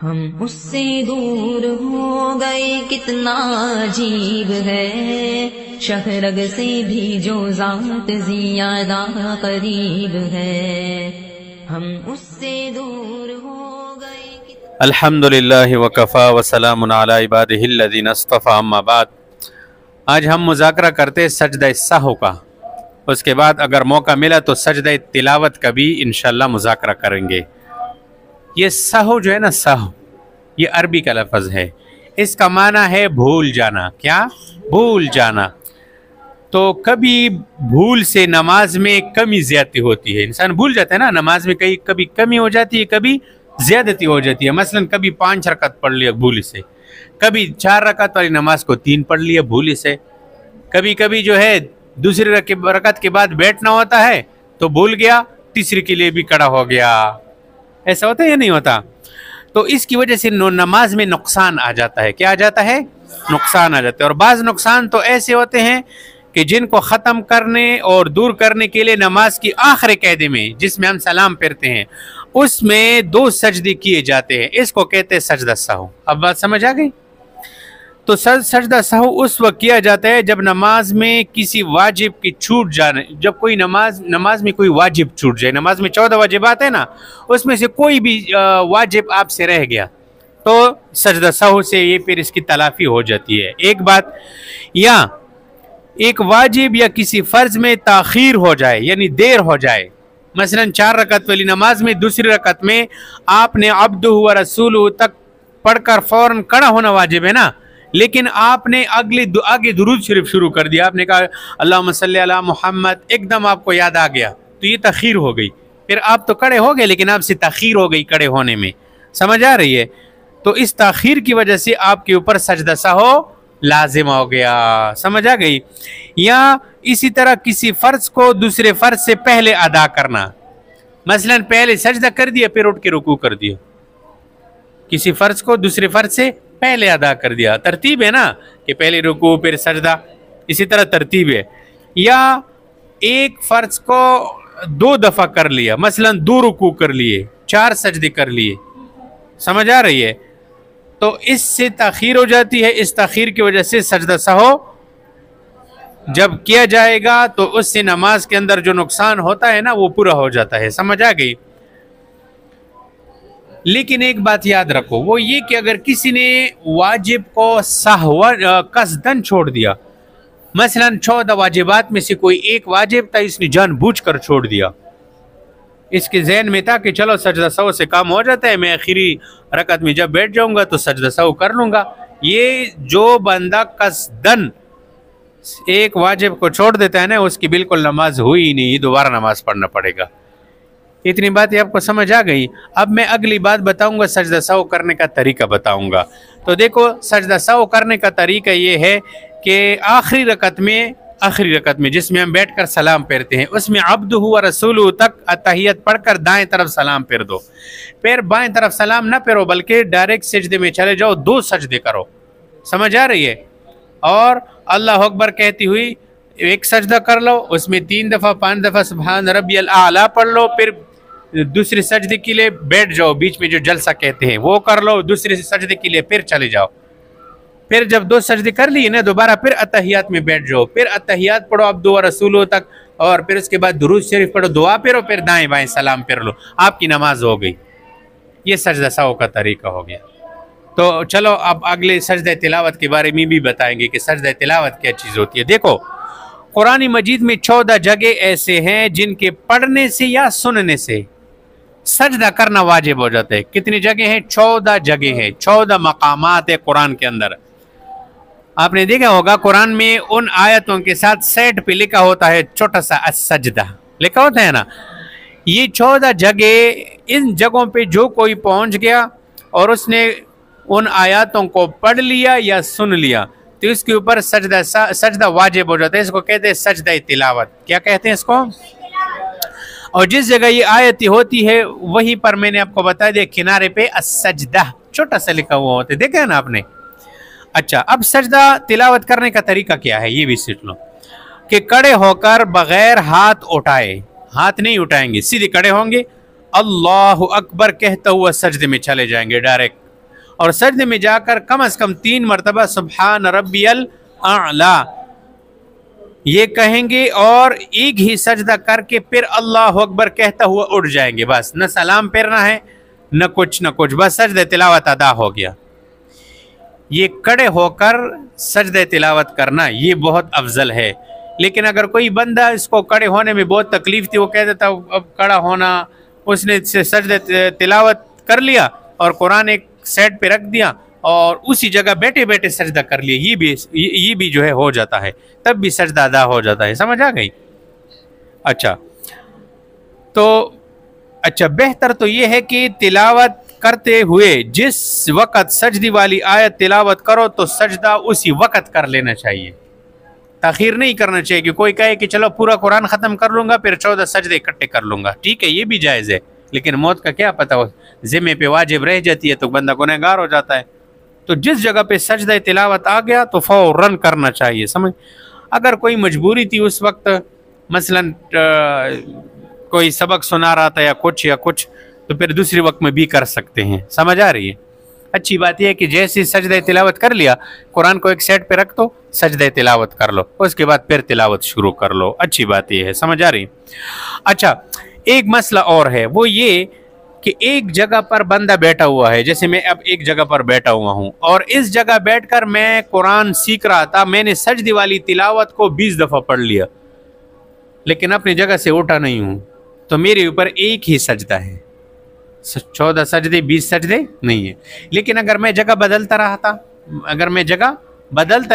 हम उससे दूर हो गए कितना अजीब है, शहरग से भी जो ज़ात ज़ियादा करीब है। हम उससे दूर हो गए। अल्हम्दुलिल्लाहि वकफ़ा वसलामुन अला इबादिहिल्लज़ीना इस्तफ़ा, अम्मा बाद। आज हम मुज़ाकरा करते सजदा सहव का। उसके बाद अगर मौका मिला तो सजदा तिलावत का भी इंशाअल्लाह मुज़ाकरा करेंगे। ये सहव जो है ना, सहव ये अरबी का लफ्ज़ है। इसका माना है भूल जाना। क्या? भूल जाना। तो कभी भूल से नमाज में कमी ज़्यादती होती है, इंसान भूल जाता है ना, नमाज में कभी कमी हो जाती है, कभी ज़्यादती हो जाती है। मसलन कभी 5 रकात पढ़ लिया भूल से, कभी 4 रकात वाली नमाज को 3 पढ़ लिया भूल से, कभी कभी जो है दूसरी रकात के बाद बैठना होता है तो भूल गया, तीसरी के लिए भी खड़ा हो गया। ऐसा होता है या नहीं होता? तो इसकी वजह से नमाज में नुकसान आ जाता है। क्या आ जाता है? नुकसान आ जाता है। और बाज़ नुकसान तो ऐसे होते हैं कि जिनको ख़त्म करने और दूर करने के लिए नमाज की आखिरी क़ैदे में, जिसमें हम सलाम फेरते हैं, उसमें 2 सजदे किए जाते हैं। इसको कहते हैं सजदा सहव। अब बात समझ आ गई? तो सजदा सहव उस वक्त किया जाता है जब नमाज में किसी वाजिब की छूट जाने, जब कोई नमाज में कोई वाजिब छूट जाए। नमाज में 14 वाजिबात है ना, उसमें से कोई भी वाजिब आपसे रह गया तो सजदा सहव से ये फिर इसकी तलाफी हो जाती है। एक बात, या एक वाजिब या किसी फ़र्ज में ताख़ीर हो जाए, यानी देर हो जाए। मसलन 4 रकात वाली नमाज में दूसरी रकात में आपने अब्दुहु व रसूलुहु तक पढ़कर फ़ौरन खड़ा होना वाजिब है ना, लेकिन आपने आगे दुरूद शरीफ शुरू कर दिया। आपने कहा अल्लाहुम्मा सल्ली अला मुहम्मद, एकदम आपको याद आ गया तो ये तख़ीर हो गई। फिर आप तो खड़े हो गए लेकिन आपसे तख़ीर हो गई खड़े होने में। समझ आ रही है? तो इस तख़ीर की वजह से आपके ऊपर सजदा सहव लाजिम हो गया। समझ आ गई? या इसी तरह किसी फ़र्ज को दूसरे फ़र्ज से पहले अदा करना। मसलन पहले सजदा कर दिया फिर उठ के रुकू कर दिया, किसी फ़र्ज को दूसरे फ़र्ज से पहले अदा कर दिया। तरतीब है ना कि पहले रुकू फिर सजदा, इसी तरह तरतीब है। या एक फ़र्ज को 2 दफ़ा कर लिया, मसलन 2 रुकू कर लिए, 4 सजदे कर लिए। समझ आ रही है? तो इससे ताख़ीर हो जाती है। इस ताख़ीर की वजह से सजदा सहव जब किया जाएगा तो उससे नमाज के अंदर जो नुकसान होता है ना वो पूरा हो जाता है। समझ आ गई? लेकिन एक बात याद रखो, वो ये कि अगर किसी ने वाजिब को कसदन छोड़ दिया, मसलन 14 वाजिबात में से कोई एक वाजिब था, इसने जानबूझकर छोड़ दिया, इसके ज़हन में था कि चलो सजदा सहव से काम हो जाता है, मैं आखिरी रकत में जब बैठ जाऊंगा तो सजदा सहव कर लूँगा। ये जो बंदा कसदन एक वाजिब को छोड़ देता है ना, उसकी बिल्कुल नमाज हुई ही नहीं, दोबारा नमाज पढ़ना पड़ेगा। इतनी बात आपको समझ आ गई? अब मैं अगली बात बताऊंगा, सजदा सहव करने का तरीका बताऊंगा। तो देखो, सजदा सहव करने का तरीका ये है कि आखिरी रकत में जिसमें हम बैठकर सलाम फेरते हैं, उसमें अब्दुहु व रसूलुहु तक अत्तहियत पढ़कर दाएं तरफ सलाम फेर दो। फिर बाएं तरफ सलाम ना फेरो, बल्कि डायरेक्ट सजदे में चले जाओ, 2 सजदे करो। समझ आ रही है? और अल्लाह अकबर कहती हुई एक सजदा कर लो, उसमें 3 दफ़ा 5 दफ़ा सुभान रब्बियल आला पढ़ लो। फिर दूसरे सजदे के लिए बैठ जाओ, बीच में जो जलसा कहते हैं वो कर लो। दूसरे सजदे के लिए फिर चले जाओ। फिर जब 2 सजदे कर लिए ना, दोबारा फिर अत्तहियात में बैठ जाओ। फिर अत्तहियात पढ़ो अब्दु व रसूलुहु तक, और फिर उसके बाद दुरूद शरीफ पढ़ो, दुआ फिरो, फिर दाएं बाएं सलाम फिर लो, आपकी नमाज हो गई। ये सजदा सहव का तरीका हो गया। तो चलो अब अगले सजदा तिलावत के बारे में भी बताएंगे कि सजदा तिलावत क्या चीज़ होती है। देखो, कुरान मजीद में 14 जगह ऐसे हैं जिनके पढ़ने से या सुनने से सजदा करना वाजिब हो जाता है। कितनी जगह हैं? 14 जगह हैं, 14 मकामात है कुरान के अंदर। आपने देखा होगा कुरान में उन आयतों के साथ सेट पे लिखा होता है छोटा सा सजदा लिखा होता है ना। ये 14 जगह, इन जगहों पे जो कोई पहुंच गया और उसने उन आयतों को पढ़ लिया या सुन लिया तो इसके ऊपर सजदा वाजिब हो जाता है। इसको कहते हैं सजदा तिलावत। क्या कहते हैं इसको? और जिस जगह ये आयत होती है वहीं पर मैंने आपको बता दिया किनारे पे सजदा छोटा सा लिखा हुआ होता है, देखा है ना आपने? अच्छा, अब सजदा तिलावत करने का तरीका क्या है ये भी सीख लो कि खड़े होकर बगैर हाथ उठाए, हाथ नहीं उठाएंगे, सीधे खड़े होंगे, अल्लाहु अकबर कहता हुआ सजदे में चले जाएंगे डायरेक्ट। और सजदे में जाकर कम से कम 3 मरतबा सुब्हान रब्बियल आला ये कहेंगे और एक ही सजदा करके फिर अल्लाह अकबर कहता हुआ उठ जाएंगे। बस न सलाम फेरना है न कुछ, बस सजदे तिलावत अदा हो गया। ये खड़े होकर सजदे तिलावत करना ये बहुत अफजल है। लेकिन अगर कोई बंदा इसको खड़े होने में बहुत तकलीफ थी, वो कह देता अब खड़ा होना, उसने सजदे तिलावत कर लिया और कुरान एक सेट पे रख दिया और उसी जगह बैठे बैठे सजदा कर लिया, ये भी जो है हो जाता है, तब भी सजदा अदा हो जाता है। समझ आ गई? अच्छा, बेहतर तो ये है कि तिलावत करते हुए जिस वक़्त सजदी वाली आयत तिलावत करो तो सजदा उसी वक़्त कर लेना चाहिए, ताखीर नहीं करना चाहिए कि कोई कहे कि चलो पूरा कुरान ख़त्म कर लूँगा फिर 14 सजदे इकट्ठे कर लूँगा। ठीक है, ये भी जायज़ है, लेकिन मौत का क्या पता, हो ज़िम्मे पे वाजिब रह जाती है तो बंदा गुनहगार हो जाता है। तो जिस जगह पे सजदा तिलावत आ गया तो फ़ौरन करना चाहिए। समझ? अगर कोई मजबूरी थी उस वक्त, मसलन कोई सबक सुना रहा था या कुछ, तो फिर दूसरे वक्त में भी कर सकते हैं। समझ आ रही है? अच्छी बात यह है कि जैसे सजदा तिलावत कर लिया, कुरान को एक सेट पे रख दो, सजदा तिलावत कर लो, उसके बाद फिर तिलावत शुरू कर लो। अच्छी बात यह है। समझ आ रही? अच्छा, एक मसला और है, वो ये कि एक जगह पर बंदा बैठा हुआ है, जैसे मैं अब एक जगह पर बैठा हुआ हूँ और इस जगह बैठकर मैं कुरान सीख रहा था, मैंने सजदी वाली तिलावत को 20 दफ़ा पढ़ लिया, लेकिन अपनी जगह से उठा नहीं हूँ, तो मेरे ऊपर एक ही सजदा है। 14 सजदे 20 सजदे नहीं है। लेकिन अगर मैं जगह बदलता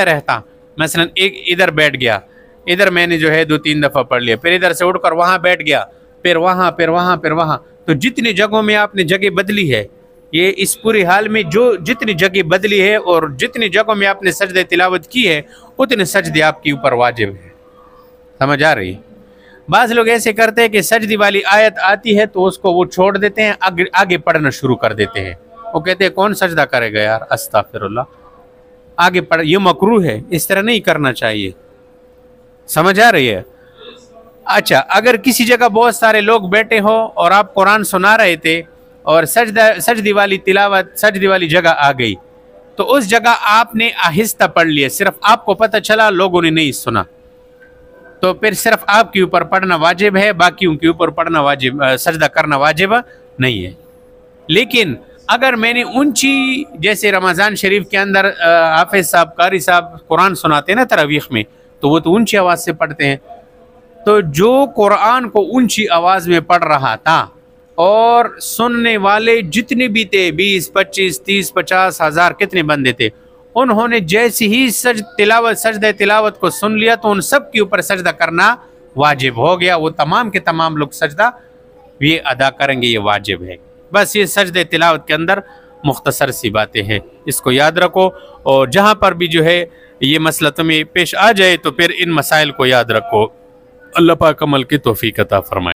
रहता, मसलन एक इधर बैठ गया, इधर मैंने जो है 2-3 दफ़ा पढ़ लिया, फिर इधर से उठकर वहाँ बैठ गया, फिर वहाँ, तो जितनी जगहों में आपने जगह बदली है, ये इस पूरे हाल में जो जितनी जगह बदली है और जितनी जगहों में आपने सजदे तिलावत की है, उतने सजदे आपके ऊपर वाजिब है। समझ आ रही? बाज़ लोग ऐसे करते हैं कि सजदी वाली आयत आती है तो उसको वो छोड़ देते हैं, आगे पढ़ना शुरू कर देते हैं। वो कहते हैं कौन सजदा करेगा यार, अस्तगफिरुल्लाह, आगे पढ़, ये मकरूह है, इस तरह नहीं करना चाहिए। समझ आ रही है? अच्छा, अगर किसी जगह बहुत सारे लोग बैठे हो और आप कुरान सुना रहे थे और सजदी वाली तिलावत सजदी वाली जगह आ गई, तो उस जगह आपने आहिस्ता पढ़ लिया, सिर्फ आपको पता चला, लोगों ने नहीं सुना, तो फिर सिर्फ आपके ऊपर पढ़ना वाजिब है, बाकियों के ऊपर पढ़ना वाजिब, सजदा करना वाजिब नहीं है। लेकिन अगर मैंने ऊंची, जैसे रमज़ान शरीफ के अंदर हाफिज साहब, कारी साहब कुरान सुनाते हैं ना तरावीह में, तो वो तो ऊंची आवाज़ से पढ़ते हैं, तो जो कुरान को ऊंची आवाज़ में पढ़ रहा था और सुनने वाले जितने भी थे, 20, 25, 30, 50 हज़ार कितने बंदे थे, उन्होंने जैसे ही सजदा तिलावत को सुन लिया तो उन सब के ऊपर सजदा करना वाजिब हो गया। वो तमाम के तमाम लोग सजदा ये अदा करेंगे, ये वाजिब है। बस ये सजदा तिलावत के अंदर मुख्तसर सी बातें हैं, इसको याद रखो। और जहाँ पर भी जो है ये मसला तुम्हें पेश आ जाए तो फिर इन मसाइल को याद रखो। अल्लाह पाक अमल की तौफीक अता फरमाए।